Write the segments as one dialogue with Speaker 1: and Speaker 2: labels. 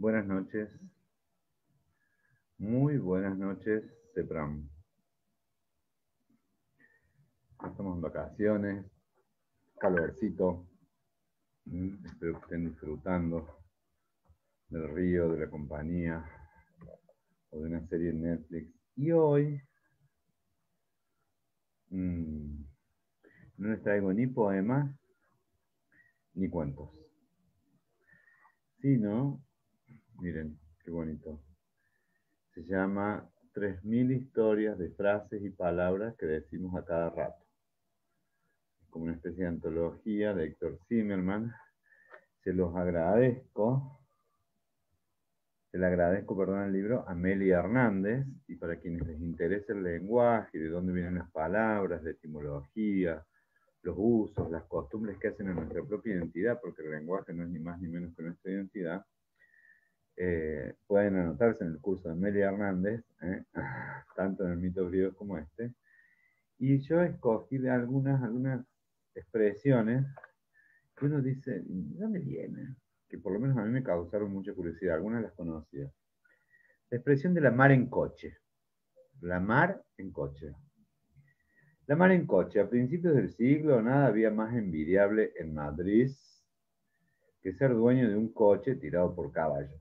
Speaker 1: Buenas noches, muy buenas noches, CEPRAM. Estamos en vacaciones, calorcito. Espero que estén disfrutando del río, de la compañía o de una serie en Netflix. Y hoy no les traigo ni poemas ni cuentos, sino, miren qué bonito, se llama 3000 historias de frases y palabras que decimos a cada rato. Como una especie de antología de Héctor Zimmerman. Se los agradezco. Se le agradezco, perdón, el libro a Amelia Hernández, y para quienes les interese el lenguaje, de dónde vienen las palabras, la etimología, los usos, las costumbres que hacen a nuestra propia identidad, porque el lenguaje no es ni más ni menos que nuestra identidad, pueden anotarse en el curso de Amelia Hernández, tanto en el mito griego como este. Y yo escogí de algunas expresiones que uno dice, ¿de dónde vienen? Que por lo menos a mí me causaron mucha curiosidad, algunas las conocía. La expresión de la mar en coche. La mar en coche. La mar en coche. A principios del siglo nada había más envidiable en Madrid que ser dueño de un coche tirado por caballos.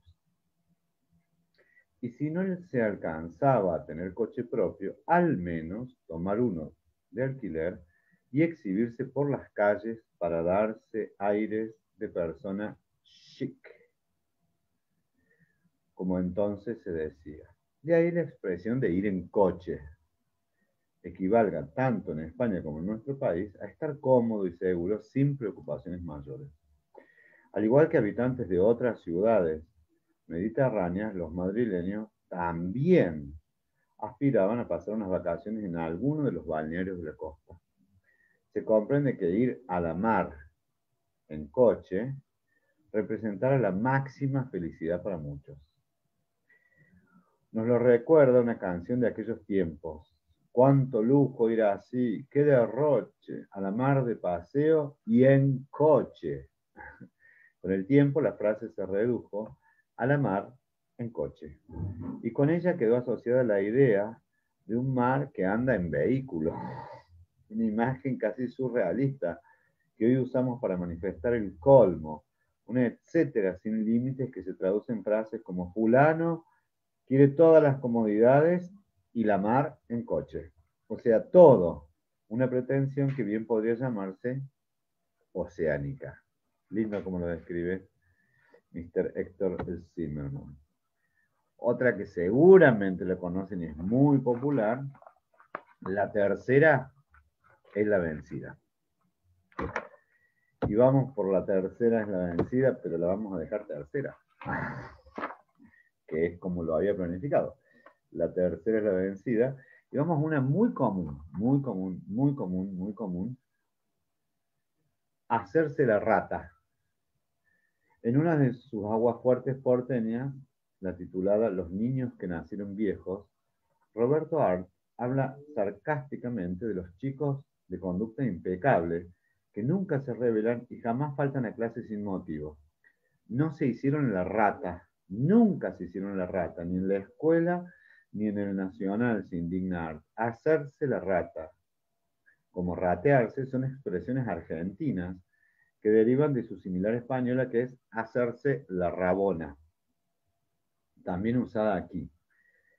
Speaker 1: Y si no se alcanzaba a tener coche propio, al menos tomar uno de alquiler y exhibirse por las calles para darse aires de persona chic, como entonces se decía. De ahí la expresión de ir en coche. Equivalga tanto en España como en nuestro país a estar cómodo y seguro sin preocupaciones mayores. Al igual que habitantes de otras ciudades mediterráneas, los madrileños también aspiraban a pasar unas vacaciones en alguno de los balnearios de la costa. Se comprende que ir a la mar en coche representara la máxima felicidad para muchos. Nos lo recuerda una canción de aquellos tiempos. Cuánto lujo ir así, qué derroche, a la mar de paseo y en coche. Con el tiempo la frase se redujo a la mar en coche. Y con ella quedó asociada la idea de un mar que anda en vehículo. Una imagen casi surrealista que hoy usamos para manifestar el colmo. Una etcétera sin límites que se traduce en frases como fulano quiere todas las comodidades y la mar en coche. O sea, todo. Una pretensión que bien podría llamarse oceánica. Lindo como lo describe Mr. Héctor Zimmerman. Otra que seguramente lo conocen y es muy popular, la tercera es la vencida. Y vamos por la tercera es la vencida, pero la vamos a dejar tercera, que es como lo había planificado. La tercera es la vencida. Y vamos a una muy común, hacerse la rata. En una de sus aguas fuertes porteñas, la titulada Los niños que nacieron viejos, Roberto Art habla sarcásticamente de los chicos de conducta impecable, que nunca se rebelan y jamás faltan a clase sin motivo. No se hicieron la rata, nunca se hicieron la rata, ni en la escuela ni en el Nacional, se indigna Art. Hacerse la rata, como ratearse, son expresiones argentinas que derivan de su similar española, que es hacerse la rabona, también usada aquí.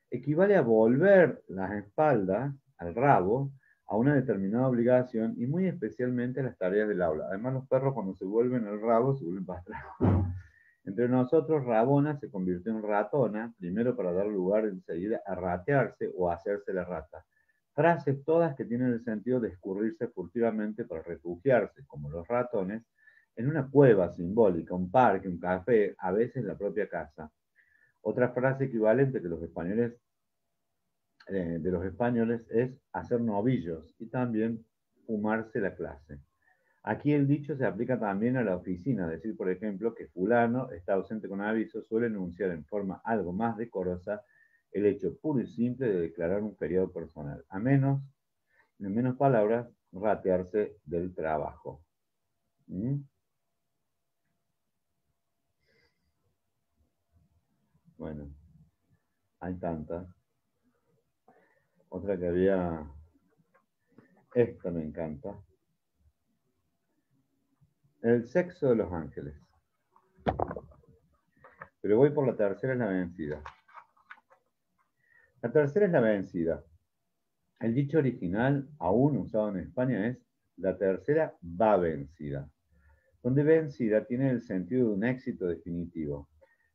Speaker 1: Equivale a volver las espaldas al rabo a una determinada obligación y muy especialmente a las tareas del aula. Además, los perros cuando se vuelven el rabo se vuelven para atrás. Entre nosotros, rabona se convirtió en ratona, primero para dar lugar enseguida a ratearse o a hacerse la rata. Frases todas que tienen el sentido de escurrirse furtivamente para refugiarse, como los ratones, en una cueva simbólica, un parque, un café, a veces la propia casa. Otra frase equivalente que de los españoles es hacer novillos y también fumarse la clase. Aquí el dicho se aplica también a la oficina, decir, por ejemplo, que fulano está ausente con aviso, suele enunciar en forma algo más decorosa el hecho puro y simple de declarar un feriado personal, en menos palabras, ratearse del trabajo. Bueno, hay tantas. Otra que había, esta me encanta. El sexo de los ángeles. Pero voy por la tercera, es la vencida. La tercera es la vencida. El dicho original, aún usado en España, es la tercera va vencida, donde vencida tiene el sentido de un éxito definitivo.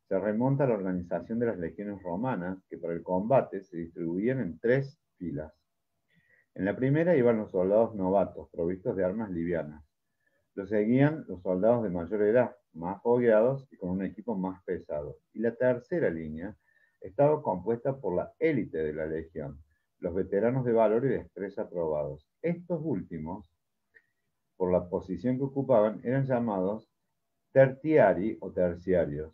Speaker 1: Se remonta a la organización de las legiones romanas, que para el combate se distribuían en 3 filas. En la primera iban los soldados novatos, provistos de armas livianas. Lo seguían los soldados de mayor edad, más fogueados y con un equipo más pesado. Y la tercera línea estaba compuesta por la élite de la legión, los veteranos de valor y destreza probados. Estos últimos, por la posición que ocupaban, eran llamados tertiari o terciarios.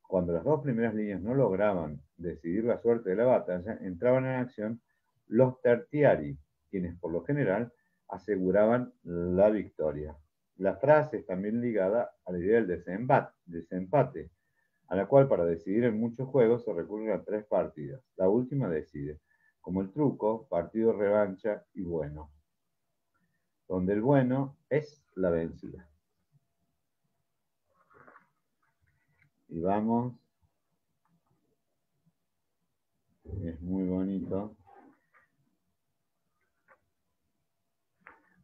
Speaker 1: Cuando las 2 primeras líneas no lograban decidir la suerte de la batalla, entraban en acción los tertiari, quienes por lo general aseguraban la victoria. La frase es también ligada a la idea del desempate, a la cual para decidir en muchos juegos se recurren a 3 partidas. La última decide, como el truco, partido, revancha y bueno, donde el bueno es la vencida. Y vamos, es muy bonito.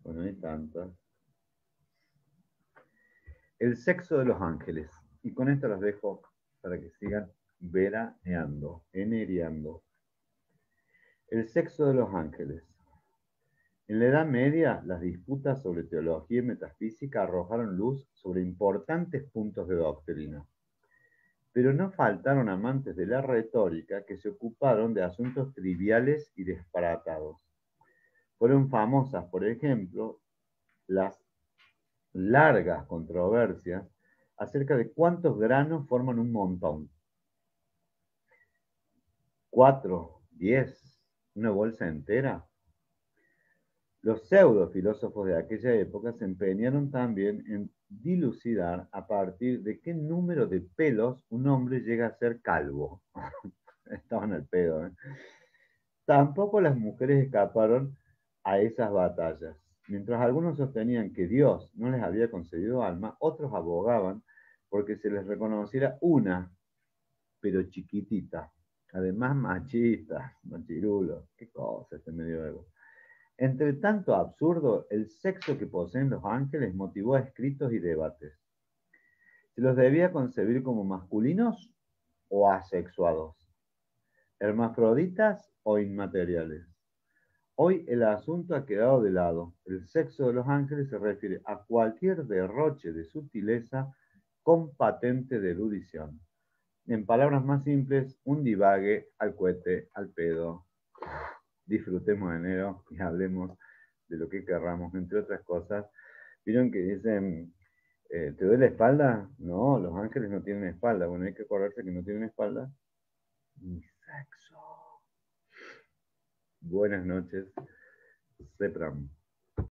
Speaker 1: Bueno, hay tantas. El sexo de los ángeles. Y con esto los dejo para que sigan veraneando, eneriando. El sexo de los ángeles. En la Edad Media, las disputas sobre teología y metafísica arrojaron luz sobre importantes puntos de doctrina. Pero no faltaron amantes de la retórica que se ocuparon de asuntos triviales y disparatados. Fueron famosas, por ejemplo, las largas controversias acerca de cuántos granos forman un montón. 4, 10, una bolsa entera. Los pseudo filósofos de aquella época se empeñaron también en dilucidar a partir de qué número de pelos un hombre llega a ser calvo. Estaban al pedo, ¿eh? Tampoco las mujeres escaparon a esas batallas. Mientras algunos sostenían que Dios no les había concedido alma, otros abogaban porque se les reconociera una, pero chiquitita. Además, machistas, machirulos, qué cosa este medioevo. Entre tanto absurdo, el sexo que poseen los ángeles motivó a escritos y debates. ¿Se los debía concebir como masculinos o asexuados? ¿Hermafroditas o inmateriales? Hoy el asunto ha quedado de lado. El sexo de los ángeles se refiere a cualquier derroche de sutileza con patente de erudición. En palabras más simples, un divague al cohete, al pedo. Disfrutemos de enero y hablemos de lo que querramos, entre otras cosas. ¿Vieron que dicen, ¿te duele la espalda? No, los ángeles no tienen espalda. Bueno, hay que acordarse que no tienen espalda. Ni sexo. Buenas noches. Sepram.